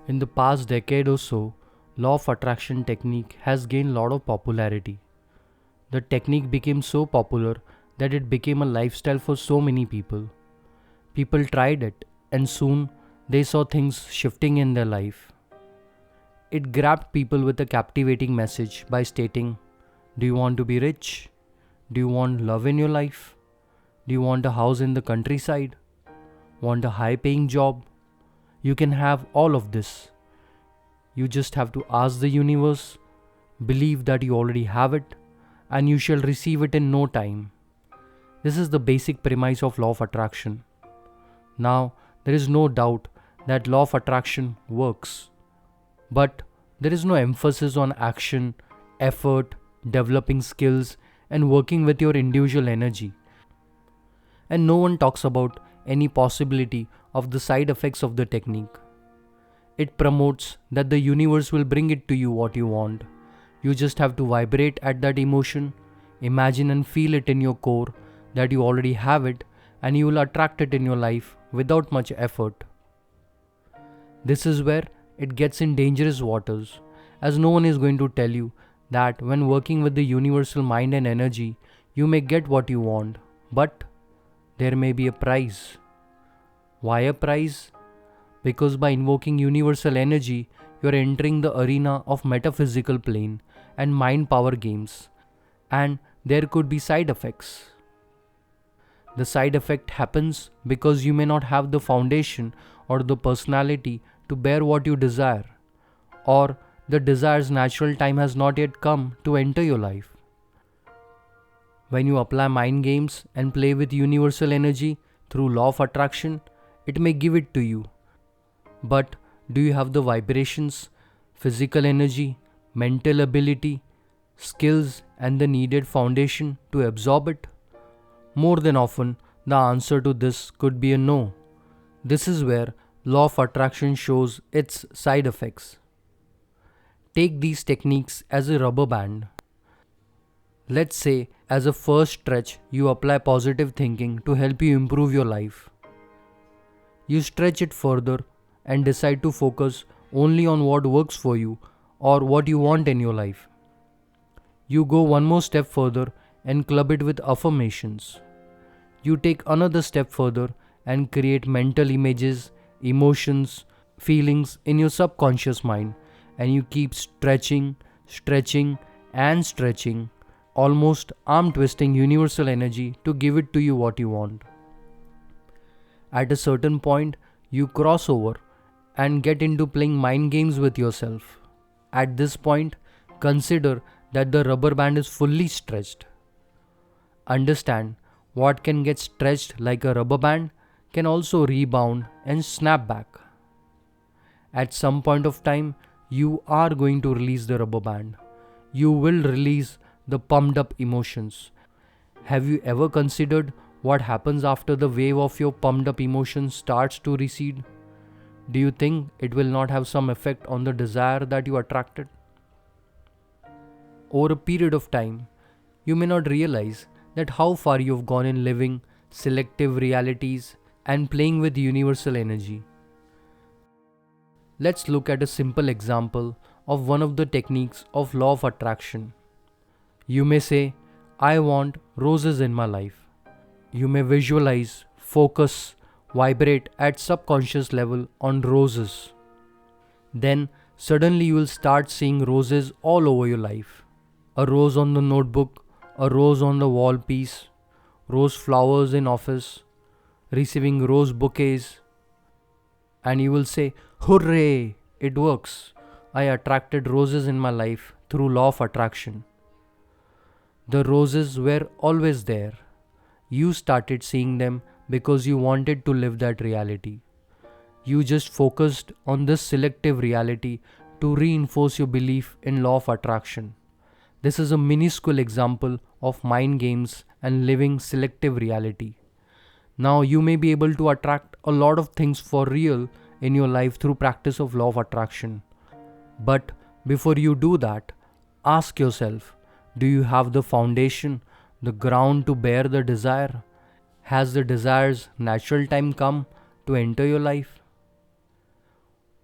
In the past decade or so, law of attraction technique has gained a lot of popularity. The technique became so popular that it became a lifestyle for so many people. People tried it and soon they saw things shifting in their life. It grabbed people with a captivating message by stating, do you want to be rich? Do you want love in your life? Do you want a house in the countryside? Want a high paying job? You can have all of this. You just have to ask the universe, believe that you already have it, and you shall receive it in no time. This is the basic premise of law of attraction. Now, there is no doubt that law of attraction works. But there is no emphasis on action, effort, developing skills, and working with your individual energy. And no one talks about any possibility of the side effects of the technique. It promotes that the universe will bring it to you what you want. You just have to vibrate at that emotion, imagine and feel it in your core that you already have it, and you will attract it in your life without much effort. This is where it gets in dangerous waters, as no one is going to tell you that when working with the universal mind and energy, you may get what you want, but there may be a price. Why a price? Because by invoking universal energy, you are entering the arena of metaphysical plane and mind power games, and there could be side effects. The side effect happens because you may not have the foundation or the personality to bear what you desire, or the desire's natural time has not yet come to enter your life. When you apply mind games and play with universal energy through law of attraction, it may give it to you. But do you have the vibrations, physical energy, mental ability, skills, and the needed foundation to absorb it? More than often, the answer to this could be a no. This is where law of attraction shows its side effects. Take these techniques as a rubber band. Let's say, as a first stretch, you apply positive thinking to help you improve your life. You stretch it further and decide to focus only on what works for you or what you want in your life. You go one more step further and club it with affirmations. You take another step further and create mental images, emotions, feelings in your subconscious mind, and you keep stretching, and stretching, almost arm twisting universal energy to give it to you what you want. At a certain point, you cross over and get into playing mind games with yourself. At this point, consider that the rubber band is fully stretched. Understand what can get stretched like a rubber band can also rebound and snap back. At some point of time, you are going to release the rubber band. You will release the pumped up emotions. Have you ever considered what happens after the wave of your pumped up emotions starts to recede? Do you think it will not have some effect on the desire that you attracted? Over a period of time, you may not realize that how far you've gone in living selective realities and playing with universal energy. Let's look at a simple example of one of the techniques of law of attraction. You may say, I want roses in my life. You may visualize, focus, vibrate at subconscious level on roses. Then suddenly you will start seeing roses all over your life. A rose on the notebook, a rose on the wall piece, rose flowers in office, receiving rose bouquets. And you will say, hooray, it works. I attracted roses in my life through law of attraction. The roses were always there. You started seeing them because you wanted to live that reality. You just focused on this selective reality to reinforce your belief in law of attraction. This is a minuscule example of mind games and living selective reality. Now you may be able to attract a lot of things for real in your life through practice of law of attraction. But before you do that, ask yourself, do you have the foundation, the ground to bear the desire? Has the desire's natural time come to enter your life?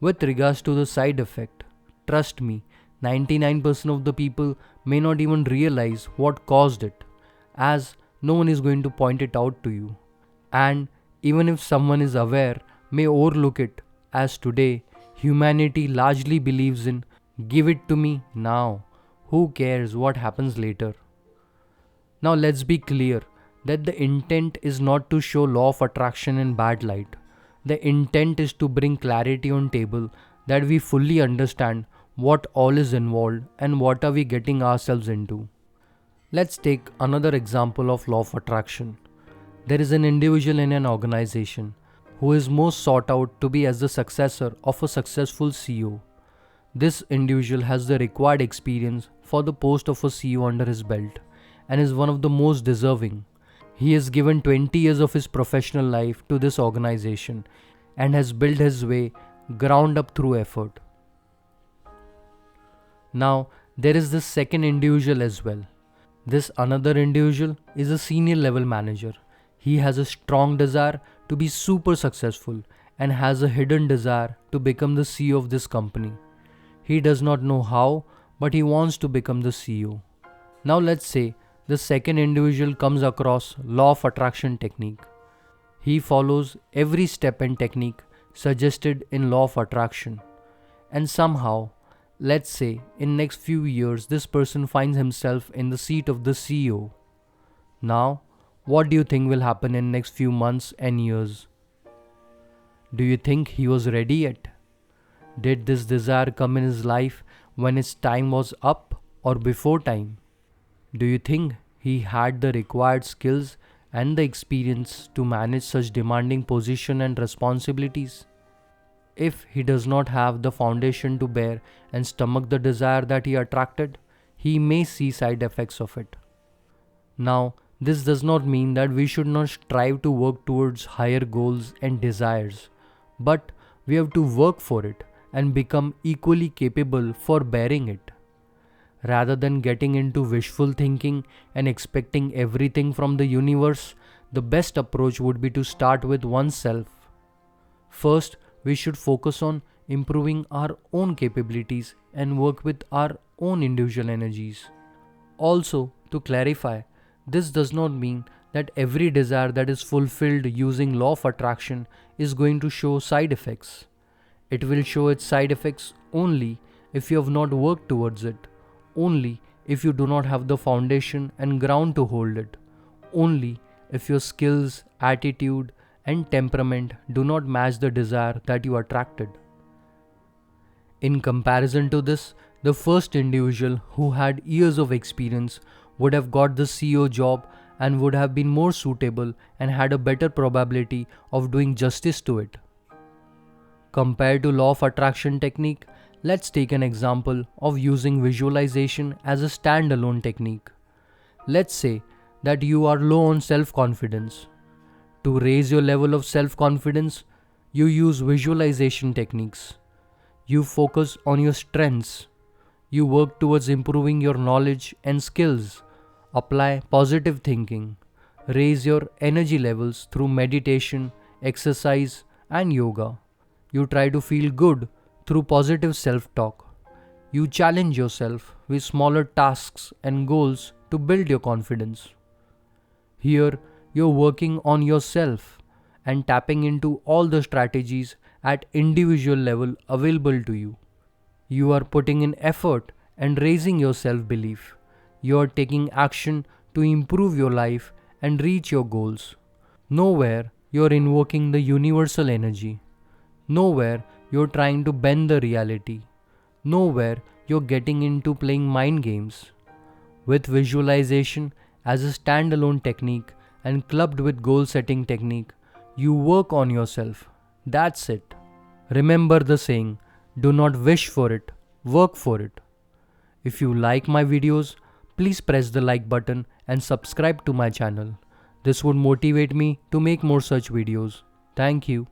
With regards to the side effect, trust me, 99% of the people may not even realize what caused it, as no one is going to point it out to you. And even if someone is aware, may overlook it, as today humanity largely believes in give it to me now, who cares what happens later. Now let's be clear that the intent is not to show law of attraction in bad light. The intent is to bring clarity on table, that we fully understand what all is involved and what are we getting ourselves into. Let's take another example of law of attraction. There is an individual in an organization who is most sought out to be as the successor of a successful CEO. This individual has the required experience for the post of a CEO under his belt and is one of the most deserving. He has given 20 years of his professional life to this organization and has built his way ground up through effort. Now, there is this second individual as well. This another individual is a senior level manager. He has a strong desire to be super successful and has a hidden desire to become the CEO of this company. He does not know how, but he wants to become the CEO. Now let's say the second individual comes across law of attraction technique. He follows every step and technique suggested in law of attraction. And somehow, let's say in next few years, this person finds himself in the seat of the CEO. Now, what do you think will happen in next few months and years? Do you think he was ready yet? Did this desire come in his life when his time was up or before time? Do you think he had the required skills and the experience to manage such demanding position and responsibilities? If he does not have the foundation to bear and stomach the desire that he attracted, he may see side effects of it. Now, this does not mean that we should not strive to work towards higher goals and desires, but we have to work for it and become equally capable for bearing it. Rather than getting into wishful thinking and expecting everything from the universe, the best approach would be to start with oneself. First, we should focus on improving our own capabilities and work with our own individual energies. Also, to clarify, this does not mean that every desire that is fulfilled using law of attraction is going to show side effects. It will show its side effects only if you have not worked towards it, only if you do not have the foundation and ground to hold it, only if your skills, attitude, and temperament do not match the desire that you attracted. In comparison to this, the first individual who had years of experience would have got the CEO job and would have been more suitable and had a better probability of doing justice to it. Compared to law of attraction technique, let's take an example of using visualization as a standalone technique. Let's say that you are low on self-confidence. To raise your level of self-confidence, you use visualization techniques. You focus on your strengths. You work towards improving your knowledge and skills. Apply positive thinking. Raise your energy levels through meditation, exercise, and yoga. You try to feel good through positive self-talk. You challenge yourself with smaller tasks and goals to build your confidence. Here, you're working on yourself and tapping into all the strategies at individual level available to you. You are putting in effort and raising your self-belief. You are taking action to improve your life and reach your goals. Nowhere you're invoking the universal energy. Nowhere you're trying to bend the reality. Nowhere you're getting into playing mind games. With visualization as a standalone technique and clubbed with goal setting technique, you work on yourself. That's it. Remember the saying, do not wish for it, work for it. If you like my videos, please press the like button and subscribe to my channel. This would motivate me to make more such videos. Thank you.